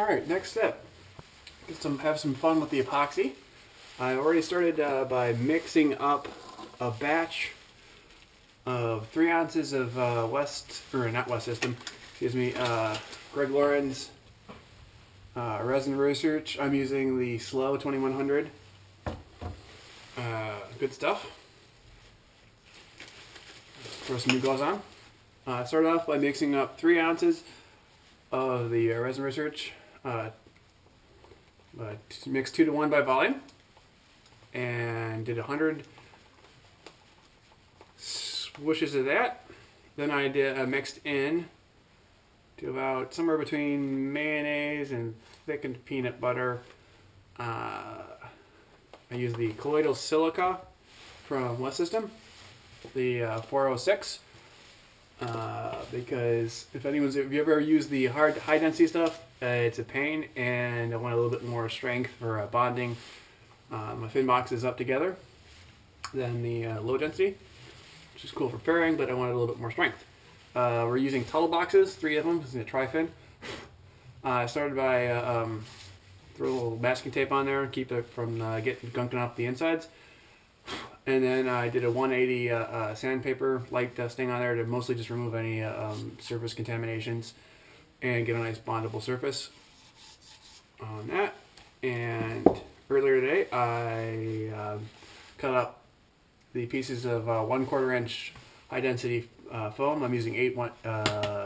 Alright, next step. Have some fun with the epoxy. I already started by mixing up a batch of 3 ounces of not West System, excuse me, Greg Lauren's resin research. I'm using the Slow 2100. Good stuff. Throw some new gloves on. I started off by mixing up 3 ounces of the resin research. Mixed 2 to 1 by volume, and did 100 swooshes of that. Then I mixed in to about somewhere between mayonnaise and thickened peanut butter. I used the colloidal silica from West System, the 406, because if you ever used the high density stuff, it's a pain, and I want a little bit more strength for bonding my fin boxes up together than the low density, which is cool for pairing, but I wanted a little bit more strength. We're using Tuttle boxes, 3 of them, this is a tri-fin. I started by throw a little masking tape on there and keep it from getting gunking off the insides. And then I did a 180 sandpaper light dusting on there to mostly just remove any surface contaminations and get a nice bondable surface on that. And earlier today I cut up the pieces of 1/4 inch high density foam. I'm using Divinycell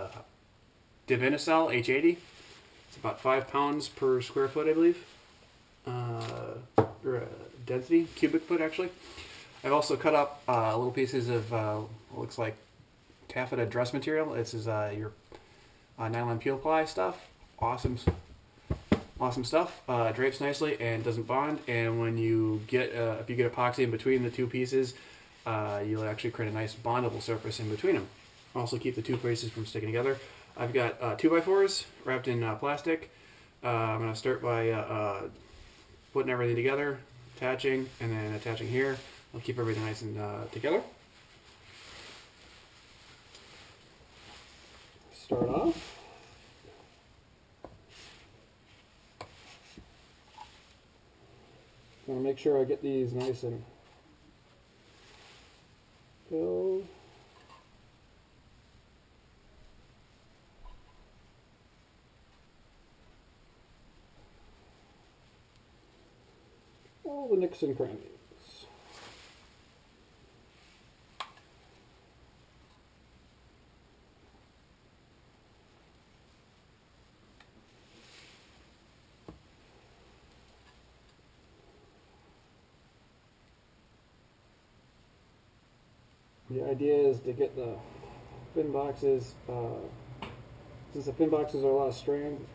H80. It's about 5 pounds per square foot, I believe. Or density, cubic foot actually. I've also cut up little pieces of what looks like taffeta dress material. This is your nylon peel ply stuff. Awesome stuff. Drapes nicely and doesn't bond. And when you get if you get epoxy in between the 2 pieces, you'll actually create a nice bondable surface in between them. Also keep the 2 pieces from sticking together. I've got 2x4s wrapped in plastic. I'm going to start by putting everything together, attaching, and then attaching here. I'll keep everything nice and together. Start off. I'm going to make sure I get these nice and filled. All the nooks and crannies. The idea is to get the fin boxes, since the fin boxes are a lot of strain,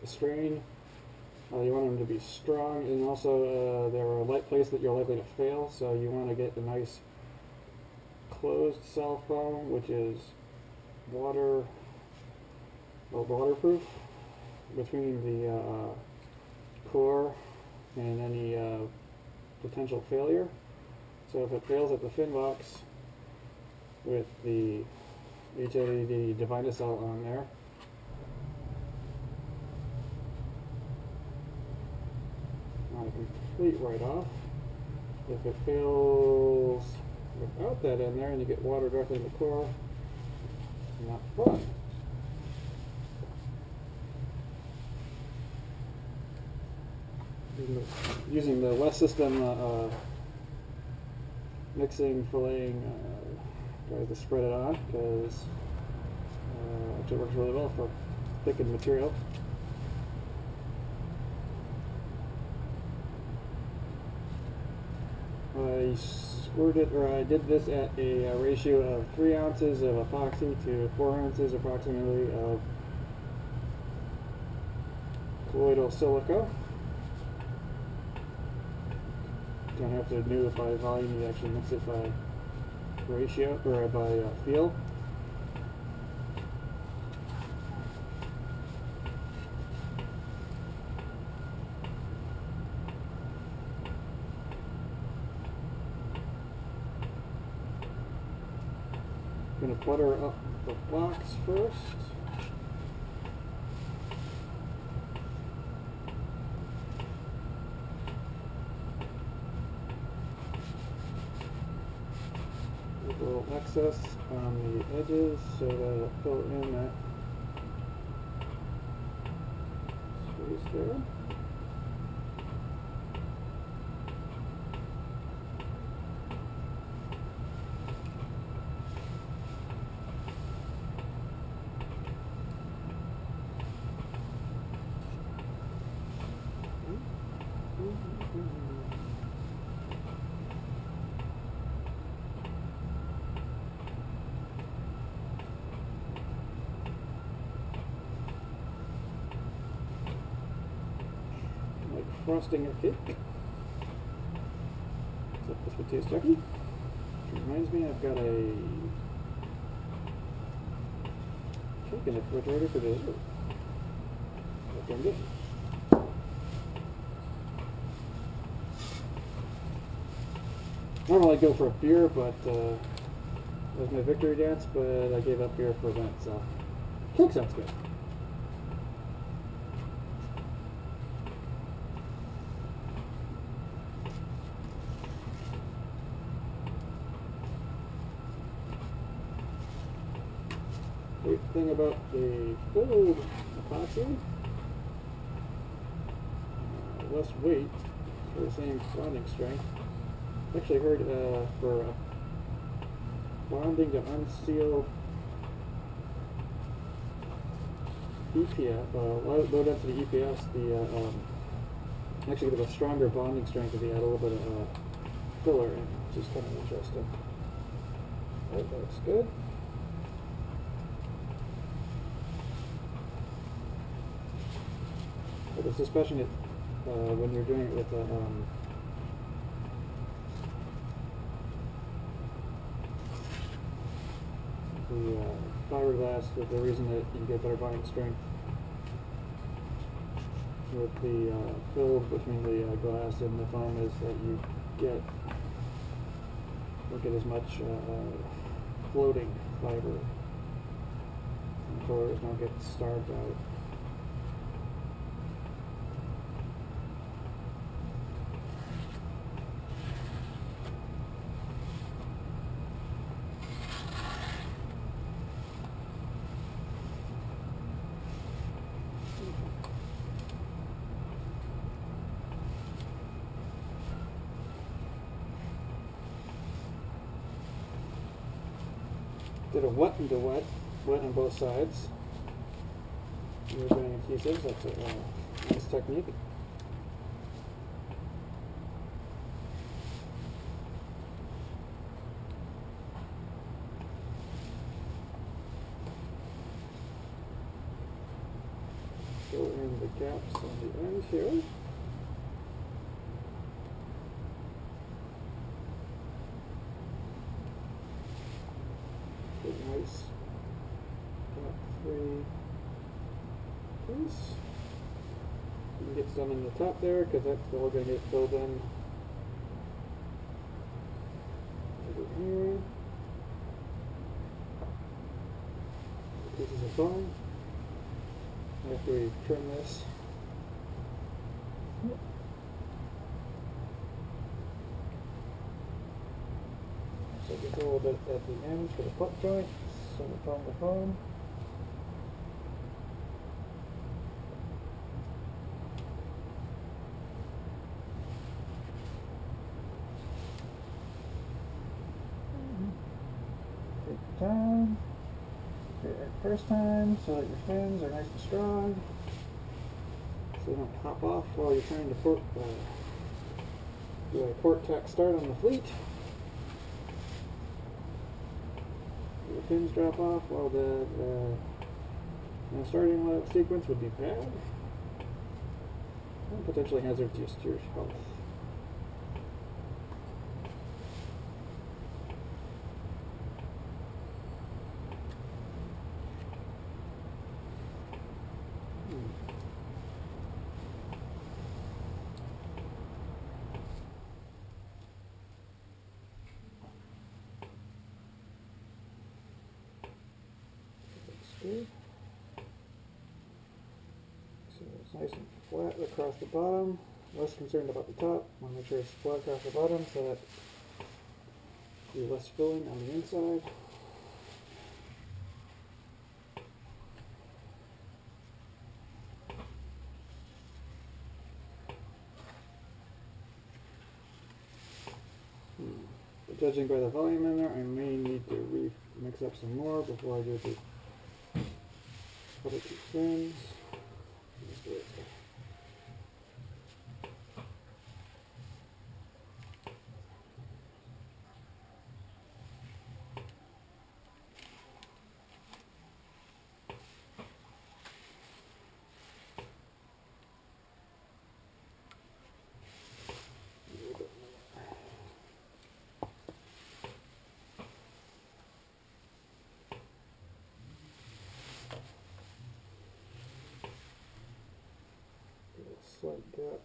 you want them to be strong, and also they're a light place that you're likely to fail, so you want to get a nice closed cell foam, which is waterproof between the core and any potential failure. So if it fails at the fin box with the H80 Divinycell on there, not a complete write-off. If it fails without that in there and you get water directly in the core, not fun. Using the West System mixing, filleting, tries to spread it on because it works really well for thickened material. I did this at a ratio of 3 ounces of epoxy to 4 ounces approximately of colloidal silica. Don't have to do it by volume, you actually mix it by ratio or by feel. I'm going to butter up the box first. excess on the edges so that it'll fill in that space there. Like frosting a cake. Except this would taste yucky. Which reminds me, I've got a cake in the refrigerator for dessert. That's I'm good. Normally I go for a beer, but that was my victory dance, but I gave up beer for that, so cake sounds good. Great thing about the filled epoxy, less weight for the same bonding strength. Actually heard for bonding to unseal EPS, low density EPS, actually get a stronger bonding strength if you add a little bit of filler in, which is kind of interesting. That looks good. But it's especially when you're doing it with a the fiberglass, the reason that you get better bonding strength with the filled between the glass and the foam is that you don't get as much floating fiber, and colors don't get starved out. Did a wet into wet on both sides. You're doing adhesives, that's a nice technique. Fill in the gaps on the end here. Nice gap 3 piece. You can get some in the top there because that's all going to get filled in over here. Pieces of foam. After we trim this, so get a little bit at the end for the foot joint, so we foam the foam. Take your time. Do it first time so that your fins are nice and strong, so they don't pop off while you're trying to do a port tack start on the fleet. The fins drop off while the starting sequence would be bad and potentially hazardous to your health. Good. So it's nice and flat across the bottom. Less concerned about the top. Want to make sure it's flat across the bottom so that Do less filling on the inside. But judging by the volume in there, I may need to mix up some more before I do the other two fins. Let's do it. Slight gap.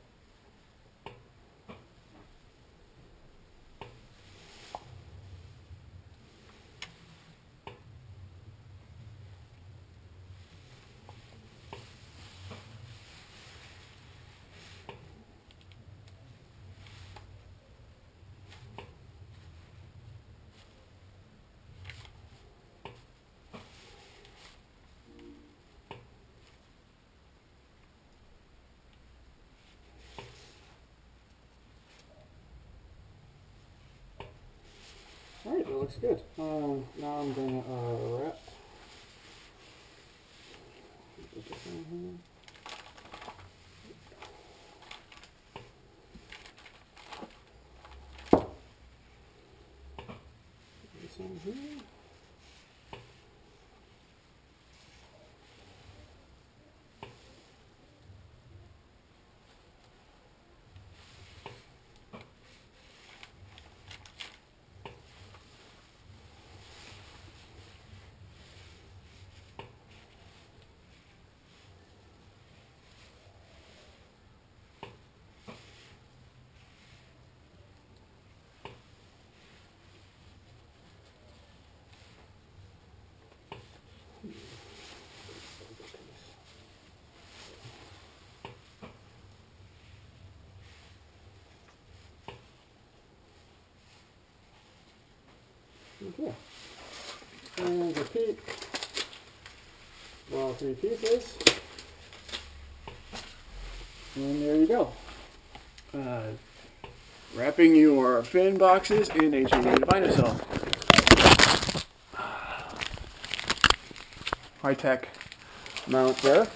Alright, that looks good. Now I'm going to wrap. Put this in here. Put this in here. Okay. And repeat all 3 pieces. And there you go. Wrapping your fin boxes in HDD Vinyl. High-tech mount there.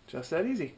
Just that easy.